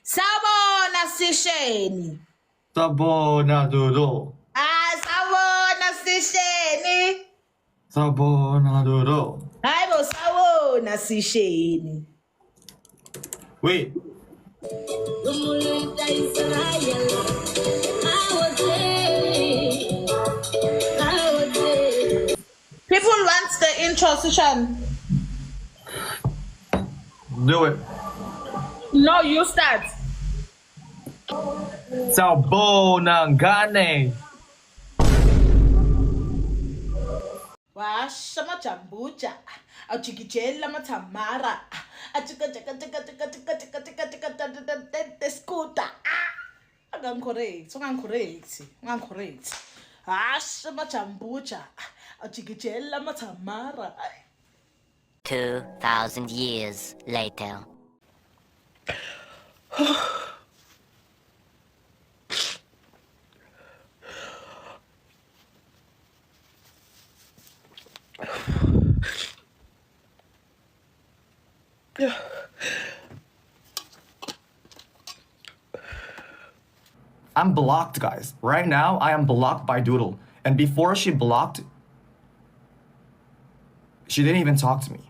Sawubona Sisheni. Sabona Dudle. Sawubona Sisheni. Sabona Dudle. Hayibo sawubona Sisheni. Wait. People want the intro, Sechan. Do it. No, you start. Sabona Ngane. Washa majambuja. Ajikijela matamara. Skuta. Ungangicorrect. Washa majambuja. Ajikijela matamara. 2,000 years later. I'm blocked, guys. Right now, I am blocked by Dudle. And before she blocked, she didn't even talk to me.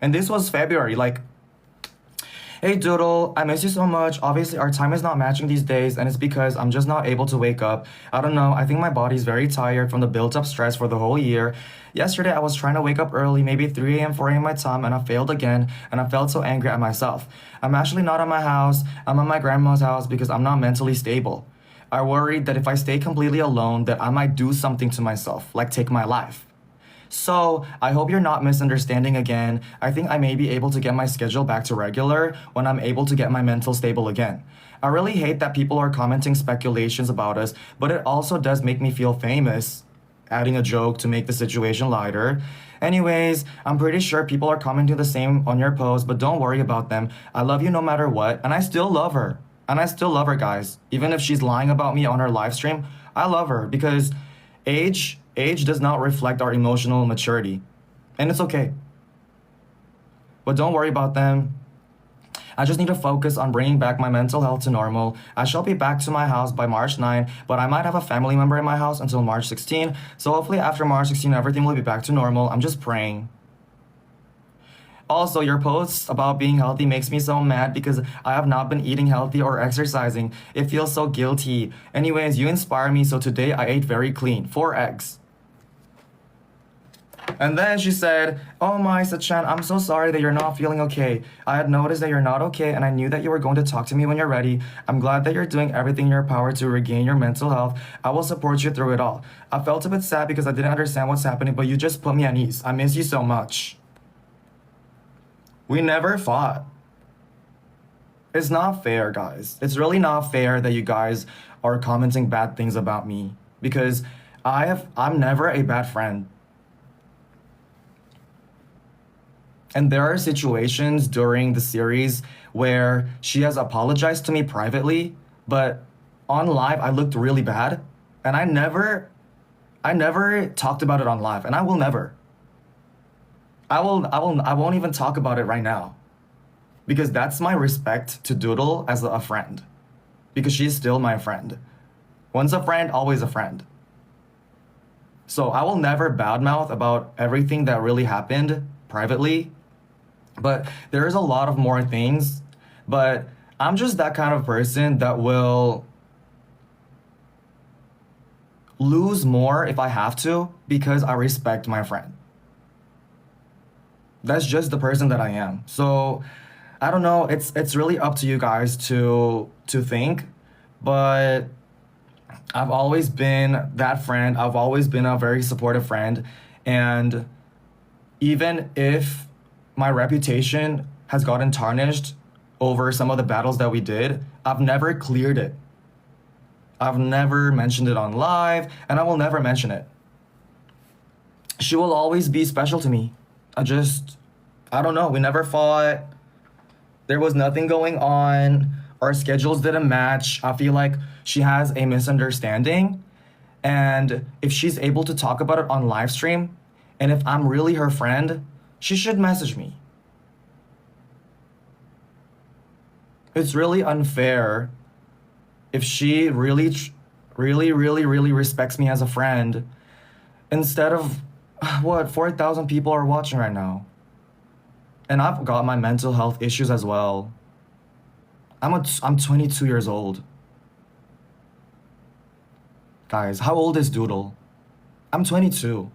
And this was February, like, hey Dudle, I miss you so much. Obviously, our time is not matching these days, and it's because I'm just not able to wake up. I don't know, I think my body's very tired from the built-up stress for the whole year. Yesterday, I was trying to wake up early, maybe 3 a.m., 4 a.m. my time, and I failed again, and I felt so angry at myself. I'm actually not at my house. I'm at my grandma's house because I'm not mentally stable. I worried that if I stay completely alone, that I might do something to myself, like take my life. So, I hope you're not misunderstanding again. I think I may be able to get my schedule back to regular when I'm able to get my mental stable again. I really hate that people are commenting speculations about us, but it also does make me feel famous, adding a joke to make the situation lighter. Anyways, I'm pretty sure people are commenting the same on your post, but don't worry about them. I love you no matter what, and I still love her. And I still love her, guys. Even if she's lying about me on her live stream, I love her because age does not reflect our emotional maturity. And it's okay. But don't worry about them. I just need to focus on bringing back my mental health to normal. I shall be back to my house by March 9, but I might have a family member in my house until March 16. So hopefully after March 16, everything will be back to normal. I'm just praying. Also, your posts about being healthy makes me so mad because I have not been eating healthy or exercising. It feels so guilty. Anyways, you inspire me, so today I ate very clean. 4 eggs. And then she said, oh my, Sechan, I'm so sorry that you're not feeling okay. I had noticed that you're not okay, and I knew that you were going to talk to me when you're ready. I'm glad that you're doing everything in your power to regain your mental health. I will support you through it all. I felt a bit sad because I didn't understand what's happening, but you just put me at ease. I miss you so much. We never fought. It's not fair, guys. It's really not fair that you guys are commenting bad things about me because I'm never a bad friend. And there are situations during the series where she has apologized to me privately, but on live I looked really bad, and I never talked about it on live, and I will never. I won't even talk about it right now because that's my respect to Dudle as a friend because she's still my friend. Once a friend, always a friend. So I will never badmouth about everything that really happened privately, but there is a lot of more things, but I'm just that kind of person that will lose more if I have to because I respect my friend. That's just the person that I am. So I don't know, it's really up to you guys to think, but I've always been that friend. I've always been a very supportive friend, and even if my reputation has gotten tarnished over some of the battles that we did, I've never cleared it. I've never mentioned it on live, and I will never mention it. She will always be special to me. I don't know, we never fought. There was nothing going on. Our schedules didn't match. I feel like she has a misunderstanding. And if she's able to talk about it on live stream, and if I'm really her friend, she should message me. It's really unfair if she really respects me as a friend instead of what 4,000 people are watching right now. And I've got my mental health issues as well. I'm 22 years old. Guys, how old is Dudle? I'm 22.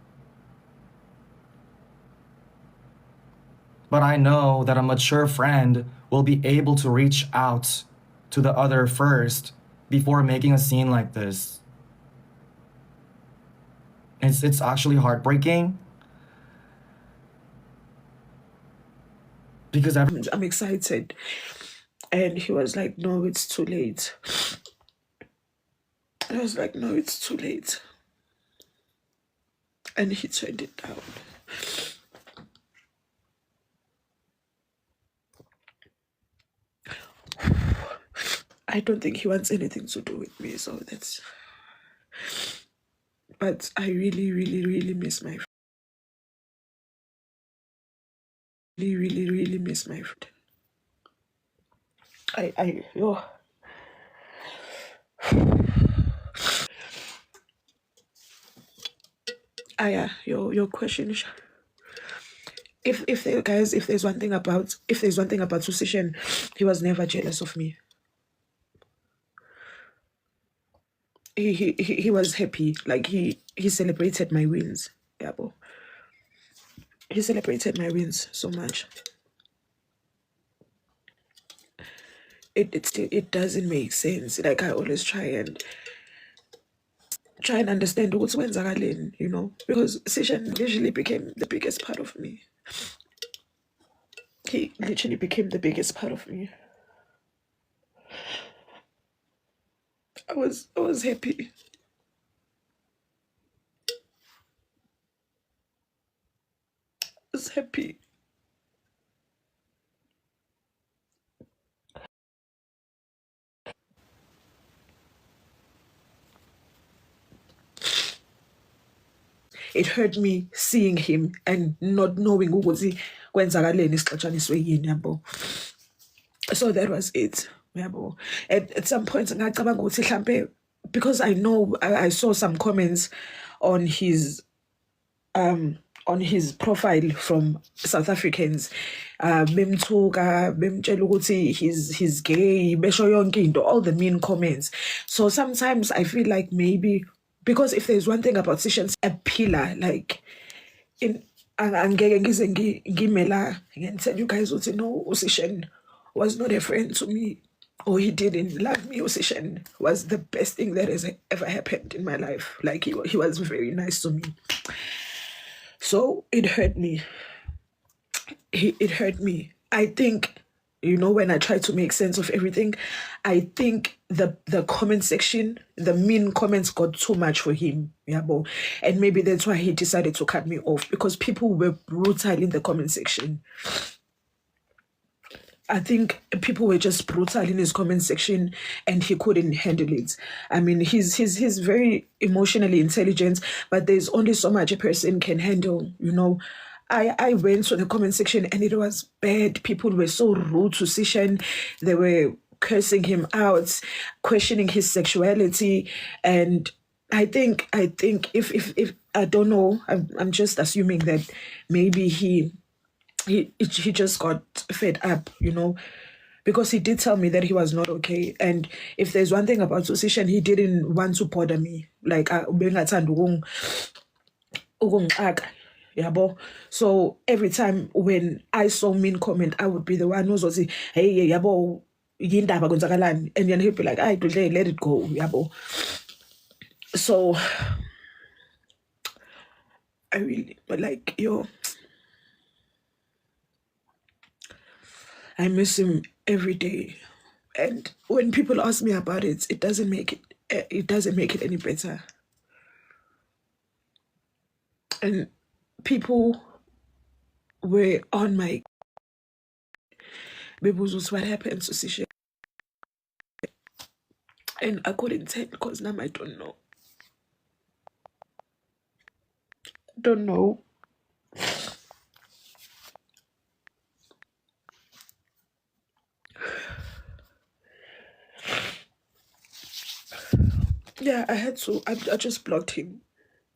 But I know that a mature friend will be able to reach out to the other first before making a scene like this. It's actually heartbreaking because I'm excited. And he was like, no, it's too late. I was like, no, it's too late. And he turned it down. I don't think he wants anything to do with me, so that's... But I really miss my... Really miss my friend. Yo. Your question is... If there's one thing about Sechan, he was never jealous of me. He was happy. Like he celebrated my wins. Yeah, bro. He celebrated my wins so much. It doesn't make sense. Like I always try and understand what's when, you know, because Sechan literally became the biggest part of me. He literally became the biggest part of me. I was happy. I was happy. It hurt me seeing him and not knowing ukuthi kwenzakaleni isixatshaniswe yini yabo. So that was it. Yabo. At some point ngacabanga ukuthi mhlambe, because I know I saw some comments on his profile from South Africans, bemthuka, bemtshela ukuthi he's gay, besho yonke into, all the mean comments. So sometimes I feel like maybe, because if there's one thing about Sechan, a pillar, like in angeke ngize ngimela tell you guys ukuthi no, Sechan was not a friend to me, or he didn't love me. Sechan was the best thing that has ever happened in my life. Like he was very nice to me. So it hurt me. It hurt me. I think, you know, when I try to make sense of everything, I think the comment section, the mean comments got too much for him. Yeah, and maybe that's why he decided to cut me off, because people were brutal in the comment section. I think people were just brutal in his comment section and he couldn't handle it. I mean, he's very emotionally intelligent, but there's only so much a person can handle, you know. I went to the comment section and it was bad. People were so rude to Sechan. They were cursing him out, questioning his sexuality. And I think if I don't know, I'm just assuming that maybe he just got fed up, you know, because he did tell me that he was not okay. And if there's one thing about Sechan, he didn't want to bother me. Like, yabo. So every time when I saw mean comment, I would be the one who's say, hey, yabo, yindaba kwenzakalani, and then he'd be like, today, let it go, yabo. So I really, like, I miss him every day. And when people ask me about it, it doesn't make it any better. And people were on my was what happened to Sechan. And I couldn't tell because now I don't know. Don't know. Yeah, I had to. I just blocked him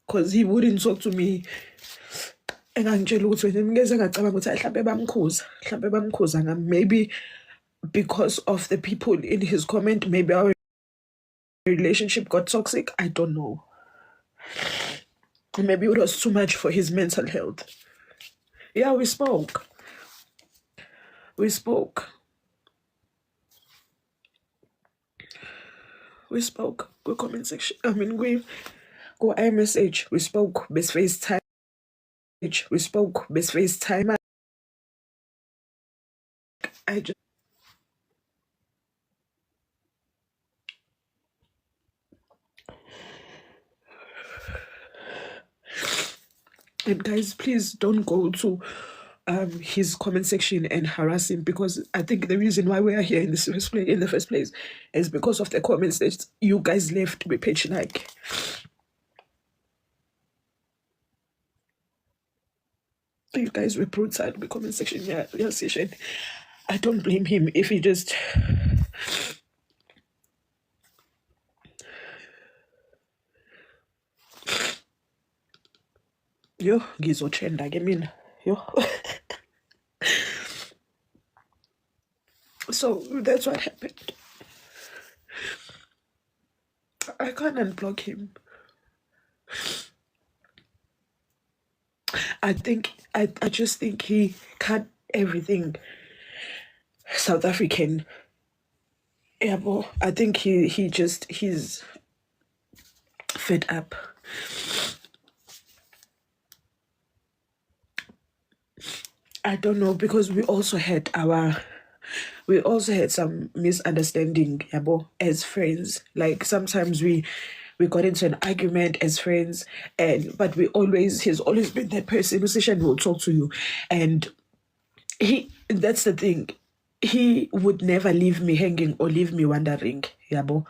because he wouldn't talk to me. Engangitshela ukuthi wena ngeze ngacabanga ukuthi mhlawumbe bamkhuza ngami. Maybe because of the people in his comment, maybe our relationship got toxic. I don't know. Maybe it was too much for his mental health. Yeah, we spoke. We spoke. Go comment section. I mean, we go iMessage. We spoke. Best FaceTime. We spoke. Best FaceTime. I just. And guys, please don't go to his comment section and harass him, because I think the reason why we are here in the first place is because of the comments that you guys left me page like. You guys were brutal in the comment section. Yeah, Sechan. I don't blame him if he just. Yo, ngizotrenda ke mina. Yo. So that's what happened. I can't unblock him. I just think he cut everything South African. Yeah, but I think he's fed up. I don't know, because we also had some misunderstanding, yabo, as friends. Like sometimes we got into an argument as friends, but he's always been that person who will talk to you, and that's the thing. He would never leave me hanging or leave me wondering, yabo.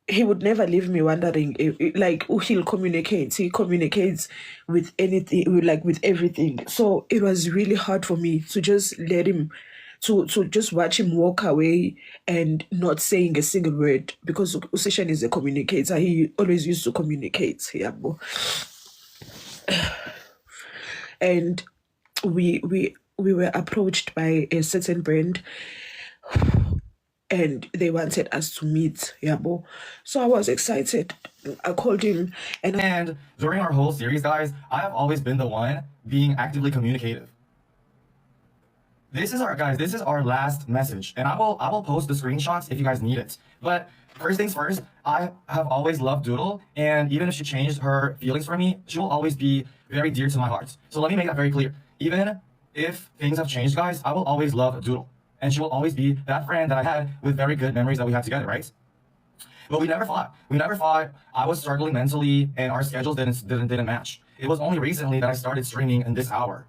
He would never leave me wondering. Like, he'll communicate. He communicates with anything, like with everything. So it was really hard for me to just let him, to just watch him walk away and not saying a single word, because Sechan is a communicator. He always used to communicate. Yeah, and we were approached by a certain brand, and they wanted us to meet, yabo. So I was excited. I called him, And during our whole series, guys, I have always been the one being actively communicative. This is our last message, and I will post the screenshots if you guys need it. But first things first, I have always loved Dudle, and even if she changed her feelings for me, she will always be very dear to my heart. So let me make that very clear. Even if things have changed, guys, I will always love Dudle, and she will always be that friend that I had with very good memories that we had together, right? But we never fought. I was struggling mentally, and our schedules didn't match. It was only recently that I started streaming in this hour.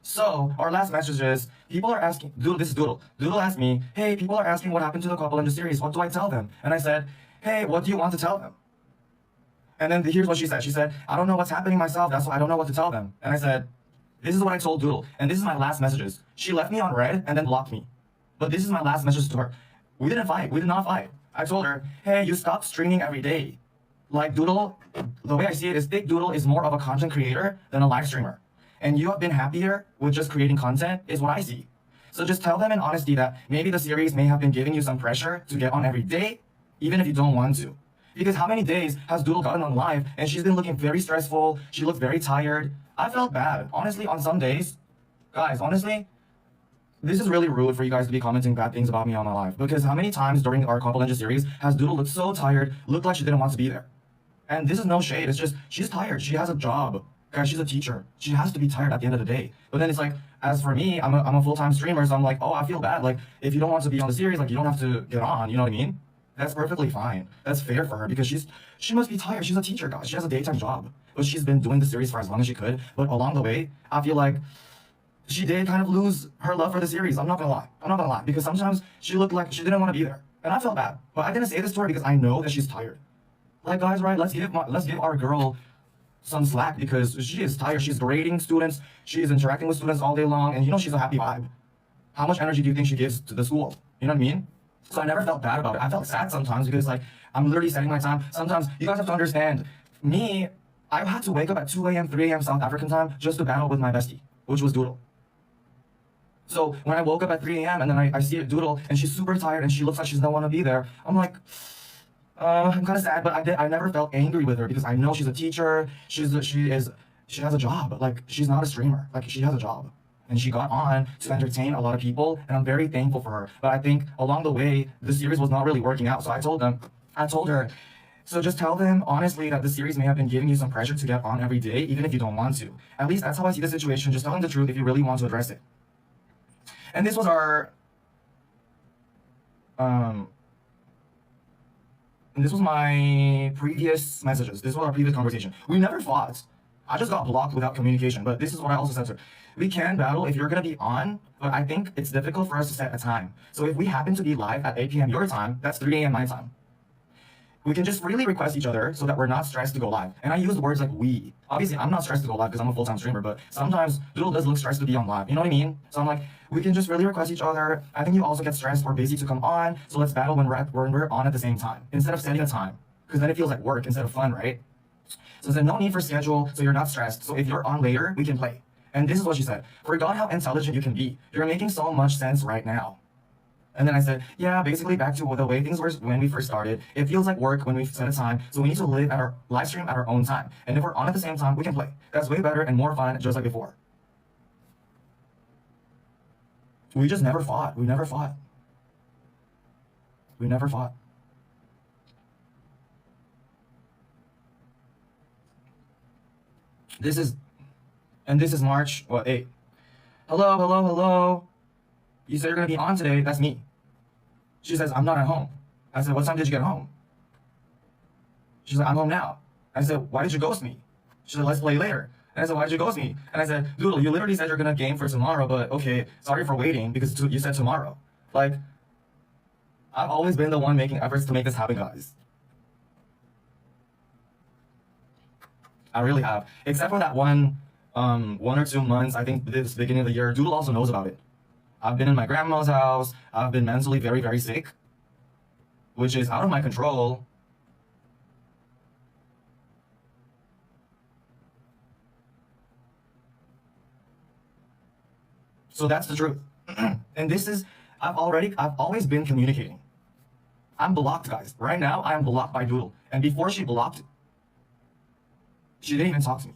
So our last message is, people are asking, this is Dudle. Dudle asked me, hey, people are asking what happened to the couple in the series. What do I tell them? And I said, hey, what do you want to tell them? And then here's what she said. She said, I don't know what's happening myself. That's why I don't know what to tell them. And I said, this is what I told Dudle. And this is my last messages. She left me on red and then blocked me. But this is my last message to her. We didn't fight. We did not fight. I told her, hey, you stop streaming every day. Like Dudle, the way I see it is, Thick Dudle is more of a content creator than a live streamer. And you have been happier with just creating content is what I see. So just tell them in honesty that maybe the series may have been giving you some pressure to get on every day, even if you don't want to. Because how many days has Dudle gotten on live and she's been looking very stressful, she looked very tired. I felt bad. Honestly, on some days, guys, honestly, this is really rude for you guys to be commenting bad things about me on my live. Because how many times during our Couple Ninja series has Dudle looked so tired, looked like she didn't want to be there? And this is no shade, it's just, she's tired, she has a job. Guys, she's a teacher. She has to be tired at the end of the day. But then it's like, as for me, I'm a full-time streamer, so I'm like, oh, I feel bad. Like, if you don't want to be on the series, like, you don't have to get on, you know what I mean? That's perfectly fine. That's fair for her, because she must be tired. She's a teacher, guys. She has a daytime job. But she's been doing the series for as long as she could. But along the way, I feel like she did kind of lose her love for the series. I'm not gonna lie. Because sometimes she looked like she didn't want to be there. And I felt bad. But I didn't say this to her because I know that she's tired. Like, guys, right? Let's give our girl some slack, because she is tired. She's grading students. She is interacting with students all day long. And you know she's a happy vibe. How much energy do you think she gives to the school? You know what I mean? So I never felt bad about it. I felt sad sometimes because like I'm literally setting my time. Sometimes you guys have to understand me. I had to wake up at 2 a.m., 3 a.m. South African time just to battle with my bestie, which was Dudle. So when I woke up at 3 a.m. and then I see Dudle and she's super tired and she looks like she doesn't want to be there, I'm like, I'm kind of sad, but I never felt angry with her because I know she's a teacher. She has a job. Like she's not a streamer. Like she has a job. And she got on to entertain a lot of people, and I'm very thankful for her. But I think along the way, the series was not really working out. So I told her, so just tell them honestly that the series may have been giving you some pressure to get on every day, even if you don't want to. At least that's how I see the situation. Just tell them the truth if you really want to address it. And this was our, and this was my previous messages. This was our previous conversation. We never fought. I just got blocked without communication. But this is what I also said to her. We can battle if you're going to be on, but I think it's difficult for us to set a time. So if we happen to be live at 8 p.m. your time, that's 3 a.m. my time. We can just really request each other so that we're not stressed to go live. And I use words like we. Obviously, I'm not stressed to go live because I'm a full-time streamer, but sometimes Dudle does look stressed to be on live. You know what I mean? So I'm like, we can just really request each other. I think you also get stressed or busy to come on, so let's battle when we're on at the same time, instead of setting a time. Because then it feels like work instead of fun, right? So there's no need for schedule, so you're not stressed. So if you're on later, we can play. And this is what she said. Forgot how intelligent you can be. You're making so much sense right now. And then I said, yeah, basically back to the way things were when we first started. It feels like work when we set a time, so we need to live stream at our own time. And if we're on at the same time, we can play. That's way better and more fun, just like before. We just never fought. We never fought. We never fought. This is March, 8. Hello. You said you're gonna be on today, that's me. She says, I'm not at home. I said, what time did you get home? She's like, I'm home now. I said, why did you ghost me? She said, let's play later. And I said, why did you ghost me? And I said, Dudle, you literally said you're gonna game for tomorrow, but okay, sorry for waiting because you said tomorrow. Like, I've always been the one making efforts to make this happen, guys. I really have. Except for that one or 2 months, I think this beginning of the year, Dudle also knows about it. I've been in my grandma's house. I've been mentally very, very sick, which is out of my control. So that's the truth. And this is, I've always been communicating. I'm blocked, guys. Right now, I am blocked by Dudle. And before she blocked, she didn't even talk to me.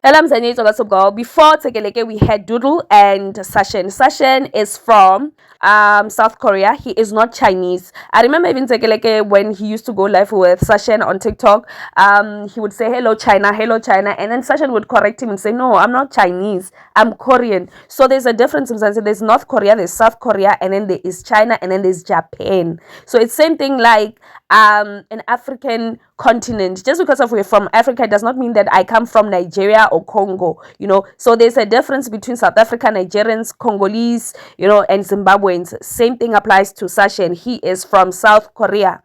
Hello, Mzanito, what's up, girl? Before Tegeleke, we had Dudle and Sechan. Sechan is from South Korea. He is not Chinese. I remember even Tegeleke when he used to go live with Sechan on TikTok. He would say, hello, China, and then Sechan would correct him and say, no, I'm not Chinese, I'm Korean. So there's a difference. There's North Korea, there's South Korea, and then there is China, and then there's Japan. So it's same thing like an African continent. Just because we're from Africa does not mean that I come from Nigeria or Congo, so there's a difference between South Africa, Nigerians, Congolese, and Zimbabweans. Same thing applies to Sechan. He is from South Korea.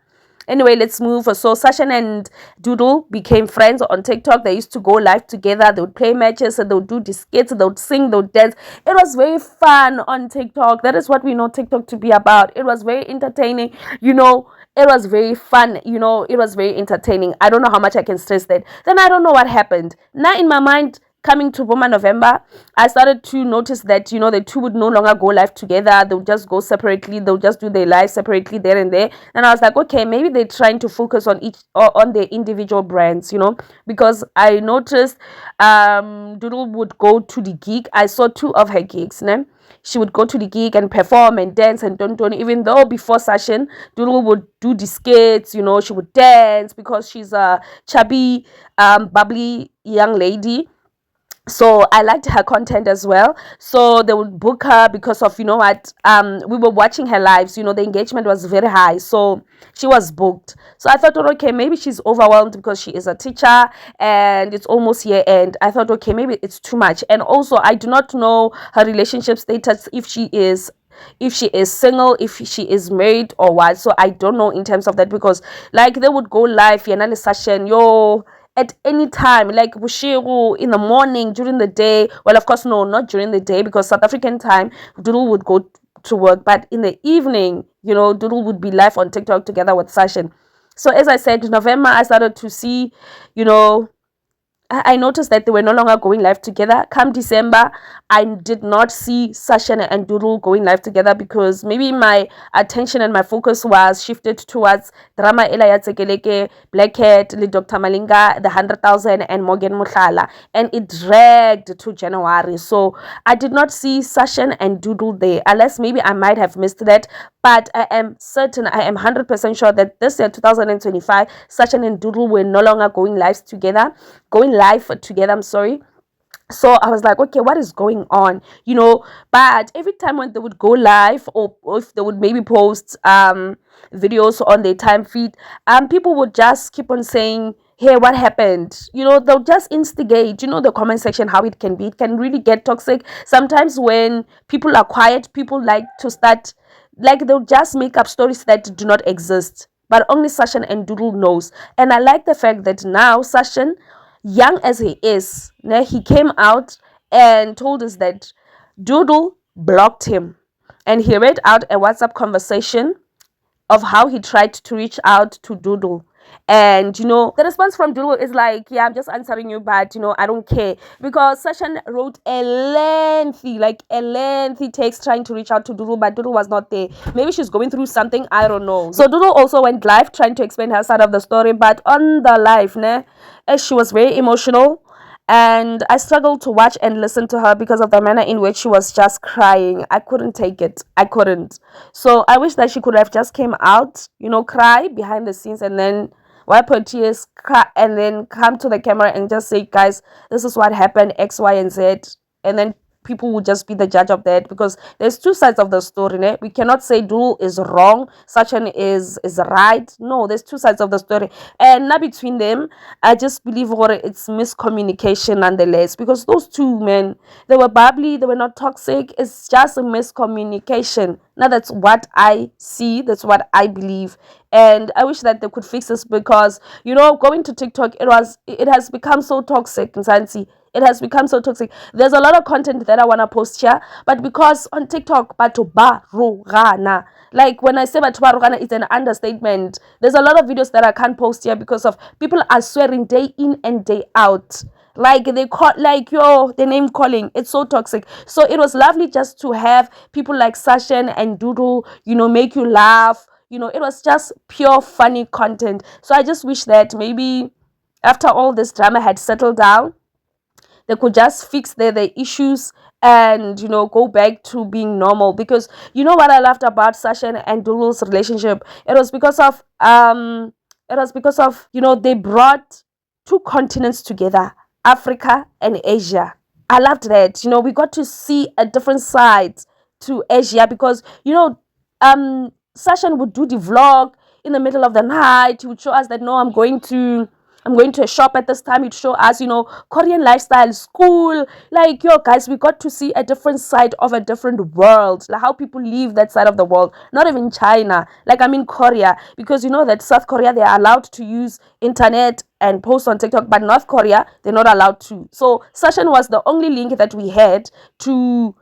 Anyway, let's move. So Sechan and Dudle became friends on TikTok. They used to go live together. They would play matches, they would do the skits, they would sing, they would dance. It was very fun on TikTok. That is what we know TikTok to be about. It was very entertaining, it was very fun, it was very entertaining. I don't know how much I can stress that. Then I don't know what happened. Now in my mind, coming to Boma November, I started to notice that, the two would no longer go live together. They would just go separately. They would just do their lives separately there and there. And I was like, okay, maybe they're trying to focus on on their individual brands, because I noticed Dudle would go to the gig. I saw 2 of her gigs, She would go to the gig and perform and dance and don't, even though before Sechan, Dudle would do the skits, she would dance because she's a chubby, bubbly young lady. So I liked her content as well. So they would book her because of, we were watching her lives, the engagement was very high. So she was booked. So I thought, okay, maybe she's overwhelmed because she is a teacher and it's almost year end. I thought, okay, maybe it's too much. And also, I do not know her relationship status, if she is single, if she is married or what. So I don't know in terms of that, because like they would go live, Sechan, at any time, like Bushiru in the morning, during the day. Well, of course, no, not during the day, because South African time, Dudle would go to work, but in the evening, Dudle would be live on TikTok together with Sechan. So as I said, in November, I started to see, I noticed that they were no longer going live together. Come December, I did not see Sechan and Dudle going live together because maybe my attention and my focus was shifted towards drama Ela Tsekeleke, Black Cat, Dr. Malinga, The 100,000, and Morgan Mukhala. And it dragged to January. So I did not see Sechan and Dudle there, unless maybe I might have missed that. But I am certain, I am 100% sure that this year, 2025, Sechan and Dudle were no longer going live together. I'm sorry. So I was like, okay, what is going on? But every time when they would go live, or if they would maybe post videos on their time feed, people would just keep on saying, hey, what happened? They'll just instigate, the comment section, how it can be. It can really get toxic. Sometimes when people are quiet, people like to start, like they'll just make up stories that do not exist. But only Sechan and Dudle knows. And I like the fact that now Sechan, young as he is, he came out and told us that Dudle blocked him. And he read out a WhatsApp conversation of how he tried to reach out to Dudle. And the response from Dudle is like, yeah, I'm just answering you, but I don't care, because Sechan wrote a lengthy text trying to reach out to Dudle, but Dudle was not there. Maybe she's going through something, I don't know. So Dudle also went live trying to explain her side of the story, but on the live, she was very emotional. And I struggled to watch and listen to her because of the manner in which she was just crying. I couldn't take it. I couldn't. So I wish that she could have just came out, cry behind the scenes, and then wipe her tears, cry, and then come to the camera and just say, guys, this is what happened, X, Y, and Z. And then people would just be the judge of that, because there's two sides of the story. We cannot say Dudle is wrong, Sechan is right. No, there's two sides of the story, and not between them. I just believe it's miscommunication nonetheless, because those two men, they were bubbly, they were not toxic. It's just a miscommunication. Now that's what I see, that's what I believe, and I wish that they could fix this, because going to TikTok, it has become so toxic. It has become so toxic. There's a lot of content that I want to post here, but because on TikTok, batho ba rogana. Like when I say batho ba rogana, it's an understatement. There's a lot of videos that I can't post here because of people are swearing day in and day out. Like they call, the name calling. It's so toxic. So it was lovely just to have people like Sechan and Dudle, make you laugh. It was just pure funny content. So I just wish that maybe after all this drama had settled down, they could just fix their issues and go back to being normal. Because what I loved about Sechan and Dudle's relationship, it was because of they brought two continents together, Africa and Asia. I loved that. We got to see a different side to Asia, because Sechan would do the vlog in the middle of the night. He would show us that, no, I'm going to a shop at this time. He'd show us, Korean lifestyle, school. Like, guys, we got to see a different side of a different world. Like how people live that side of the world. Not even China. Like, I mean Korea. Because that South Korea, they are allowed to use internet and post on TikTok. But North Korea, they're not allowed to. So Sechan was the only link that we had to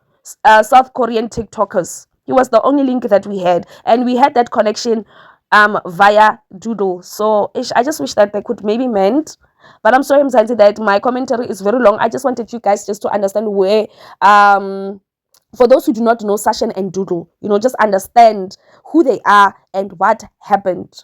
South Korean TikTokers. He was the only link that we had. And we had that connection via Dudle. So I just wish that they could maybe mend. But I'm sorry, Mzansi, that my commentary is very long. I just wanted you guys just to understand where for those who do not know Sechan and Dudle, just understand who they are and what happened.